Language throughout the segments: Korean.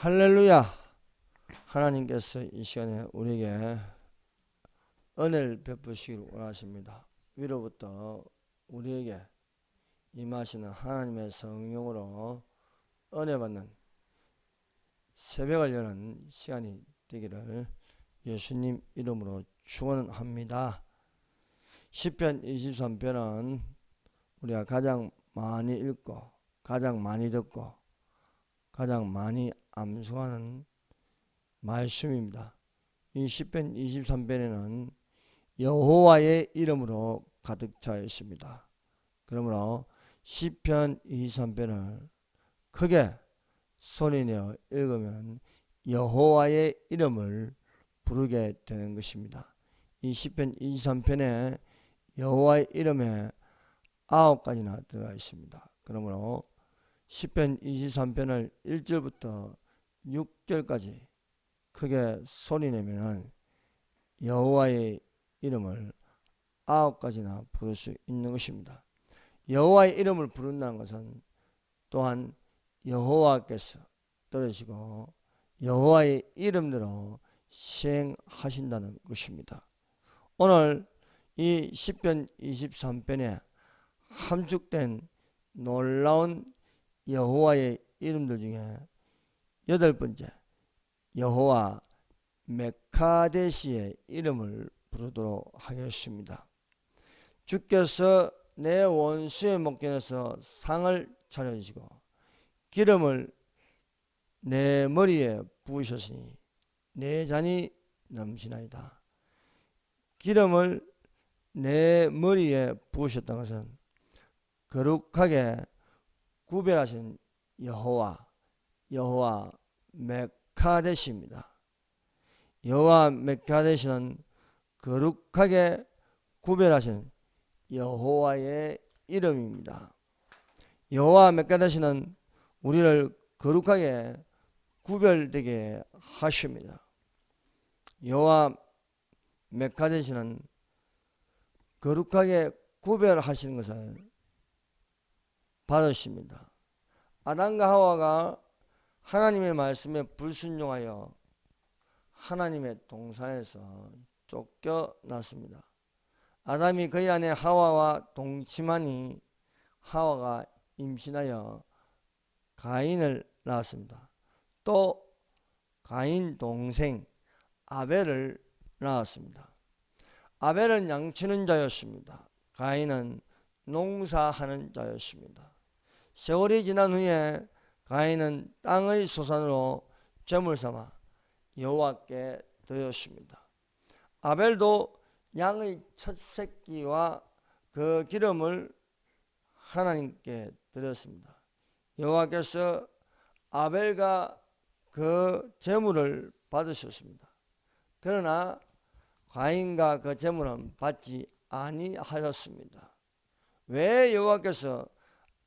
할렐루야. 하나님께서 이 시간에 우리에게 은혜를 베푸시기를 원하십니다. 위로부터 우리에게 임하시는 하나님의 성령으로 은혜 받는 새벽을 여는 시간이 되기를 예수님 이름으로 축원합니다. 시편 23편은 우리가 가장 많이 읽고 가장 많이 듣고 가장 많이 암송하는 말씀입니다. 이 시편 23편에는 여호와의 이름으로 가득 차 있습니다. 그러므로 시편 23편을 크게 소리내어 읽으면 여호와의 이름을 부르게 되는 것입니다. 이 시편 23편에 여호와의 이름에 9가지나 들어가 있습니다. 그러므로 시편 23편을 1절부터 6절까지 크게 소리내면 여호와의 이름을 9가지나 부를 수 있는 것입니다. 여호와의 이름을 부른다는 것은 또한 여호와께서 들으시고 여호와의 이름대로 시행하신다는 것입니다. 오늘 이 시편 23편에 함축된 놀라운 여호와의 이름들 중에 8번째 여호와 메카데시의 이름을 부르도록 하겠습니다. 주께서 내 원수의 목전에서 상을 차려주시고 기름을 내 머리에 부으셨으니 내 잔이 넘치나이다. 기름을 내 머리에 부으셨다는 것은 거룩하게 구별하신 여호와 메카데시입니다. 여호와 메카데시는 거룩하게 구별하신 여호와의 이름입니다. 여호와 메카데시는 우리를 거룩하게 구별되게 하십니다. 여호와 메카데시는 거룩하게 구별하시는 것을 받으십니다. 아담과 하와가 하나님의 말씀에 불순종하여 하나님의 동산에서 쫓겨났습니다. 아담이 그의 아내 하와와 동침하니 하와가 임신하여 가인을 낳았습니다. 또 가인 동생 아벨을 낳았습니다. 아벨은 양치는 자였습니다. 가인은 농사하는 자였습니다. 세월이 지난 후에 가인은 땅의 소산으로 제물 삼아 여호와께 드렸습니다. 아벨도 양의 첫 새끼와 그 기름을 하나님께 드렸습니다. 여호와께서 아벨과 그 제물을 받으셨습니다. 그러나 가인과 그 제물은 받지 아니하셨습니다. 왜 여호와께서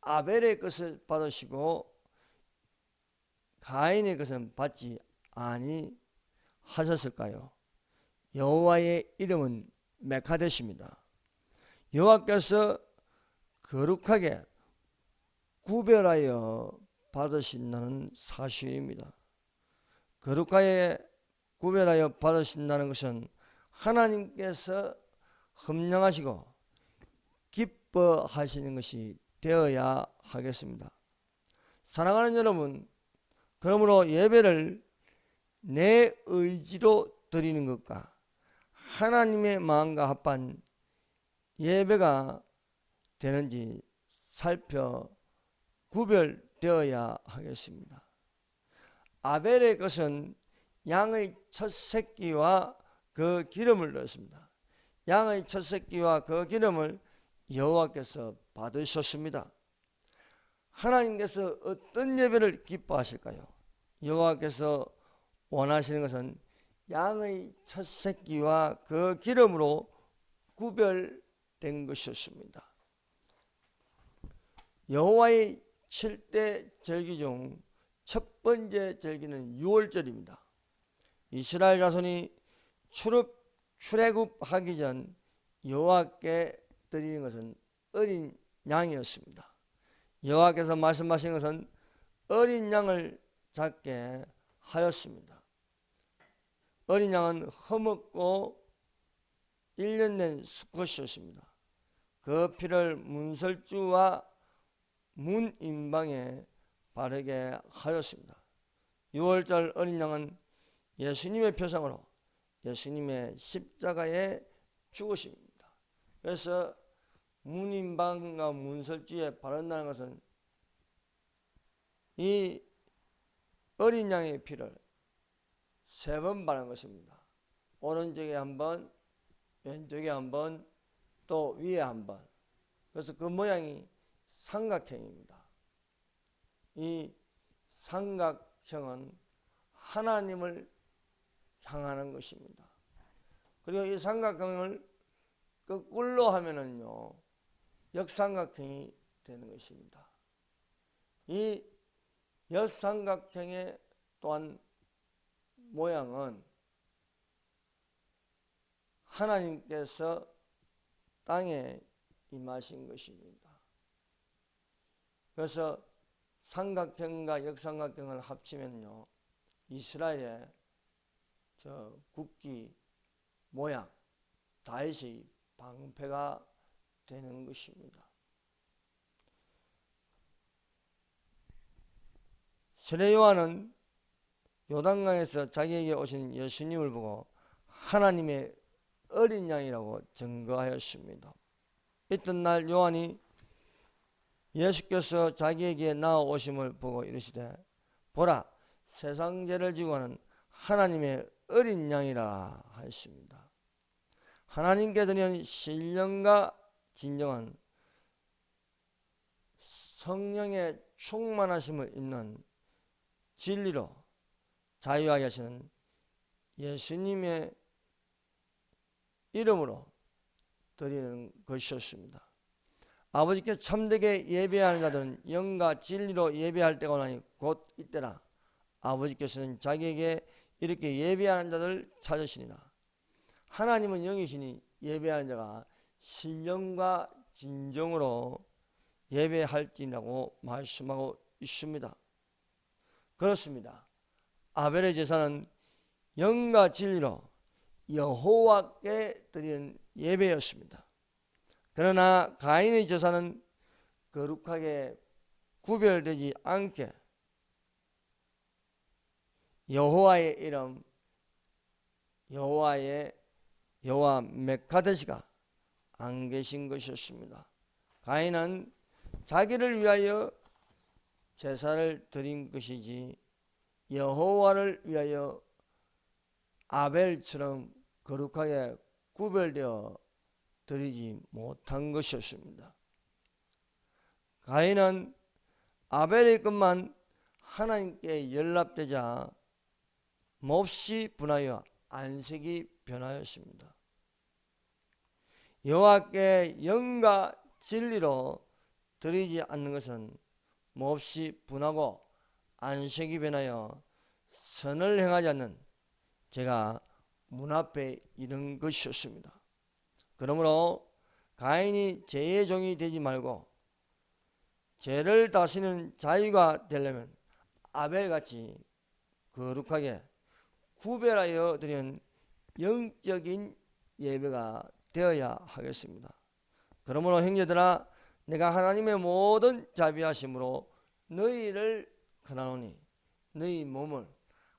아벨의 것을 받으시고 가인의 것은 받지 아니하셨을까요? 여호와의 이름은 메카데시입니다. 여호와께서 거룩하게 구별하여 받으신다는 사실입니다. 거룩하게 구별하여 받으신다는 것은 하나님께서 흠령하시고 기뻐하시는 것이 되어야 하겠습니다. 사랑하는 여러분, 그러므로 예배를 내 의지로 드리는 것과 하나님의 마음과 합한 예배가 되는지 살펴 구별되어야 하겠습니다. 아벨의 것은 양의 첫 새끼와 그 기름을 넣었습니다. 양의 첫 새끼와 그 기름을 여호와께서 받으셨습니다. 하나님께서 어떤 예배를 기뻐하실까요? 여호와께서 원하시는 것은 양의 첫 새끼와 그 기름으로 구별된 것이었습니다. 여호와의 7대 절기 중 첫 번째 절기는 유월절입니다. 이스라엘 자손이 출애굽하기 전 여호와께 드리는 것은 어린 양이었습니다. 여호와께서 말씀하신 것은 어린 양을 작게 하였습니다. 어린 양은 허먹고 1년 된 수컷이었습니다. 그 피를 문설주와 문인방에 바르게 하였습니다. 6월절 어린 양은 예수님의 표상으로 예수님의 십자가에 죽으십니다. 그래서 문인방과 문설주에 바른다는 것은 이 어린 양의 피를 3번 바른 것입니다. 오른쪽에 한 번, 왼쪽에 한 번, 또 위에 한 번. 그래서 그 모양이 삼각형입니다. 이 삼각형은 하나님을 향하는 것입니다. 그리고 이 삼각형을 거꾸로 하면은요, 역삼각형이 되는 것입니다. 이 역삼각형의 또한 모양은 하나님께서 땅에 임하신 것입니다. 그래서 삼각형과 역삼각형을 합치면요, 이스라엘의 저 국기 모양 다윗의 방패가 되는 것입니다. 세례 요한은 요단강에서 자기에게 오신 예수님을 보고 하나님의 어린 양이라고 증거하였습니다. 이튿날 요한이 예수께서 자기에게 나아오심을 보고 이르시되 보라 세상 죄를 지고 가는 하나님의 어린 양이라 하였습니다. 하나님께 드리는 신령과 진정한 성령의 충만하심을 입는 진리로 자유하게 하시는 예수님의 이름으로 드리는 것이었습니다. 아버지께 참되게 예배하는 자들은 영과 진리로 예배할 때가 오나니 곧 이때라. 아버지께서는 자기에게 이렇게 예배하는 자들을 찾으시니라. 하나님은 영이시니 예배하는 자가 신령과 진정으로 예배할지라고 말씀하고 있습니다. 그렇습니다. 아벨의 제사는 영과 진리로 여호와께 드리는 예배였습니다. 그러나 가인의 제사는 거룩하게 구별되지 않게 여호와의 이름 여호와 메카데시가 안 계신 것이었습니다. 가인은 자기를 위하여 제사를 드린 것이지 여호와를 위하여 아벨처럼 거룩하게 구별되어 드리지 못한 것이었습니다. 가인은 아벨의 것만 하나님께 연락되자 몹시 분하여 안색이 변하였습니다. 여호와께 영과 진리로 드리지 않는 것은 몹시 분하고 안색이 변하여 선을 행하지 않는 제가 문 앞에 이른 것이었습니다. 그러므로 가인이 죄의 종이 되지 말고 죄를 다스리는 자유가 되려면 아벨같이 거룩하게 구별하여 드리는 영적인 예배가 되어야 하겠습니다. 그러므로 형제들아 내가 하나님의 모든 자비하심으로 너희를 권하노니 너희 몸을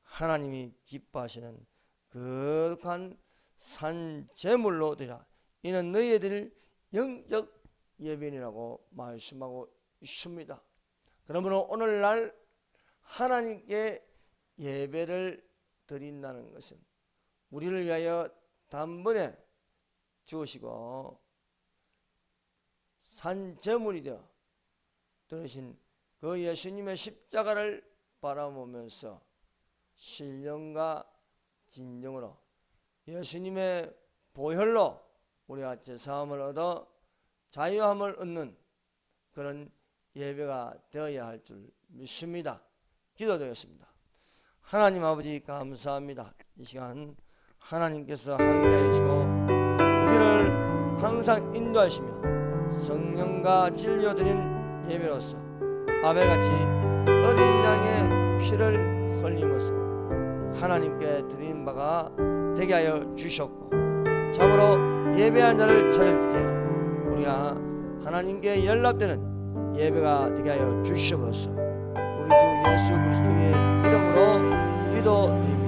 하나님이 기뻐하시는 거룩한 산 제물로 드리라. 이는 너희에 드릴 영적 예배니라고 말씀하고 있습니다. 그러므로 오늘날 하나님께 예배를 드린다는 것은 우리를 위하여 단번에 주시고 산 제물이 되어 들으신 그 예수님의 십자가를 바라보면서 신령과 진정으로 예수님의 보혈로 우리가 제사함을 얻어 자유함을 얻는 그런 예배가 되어야 할 줄 믿습니다. 기도드리겠습니다. 하나님 아버지 감사합니다. 이 시간 하나님께서 함께해 주시고 우리를 항상 인도하시며 성령과 진리로 드린 예배로서 아벨같이 어린 양의 피를 흘림으로써 하나님께 드리는 바가 되게 하여 주셨고, 참으로 예배한 자를 찾을 때 우리가 하나님께 연락되는 예배가 되게 하여 주시옵소서. 우리 주 예수 그리스도의 이름으로 기도드립니다.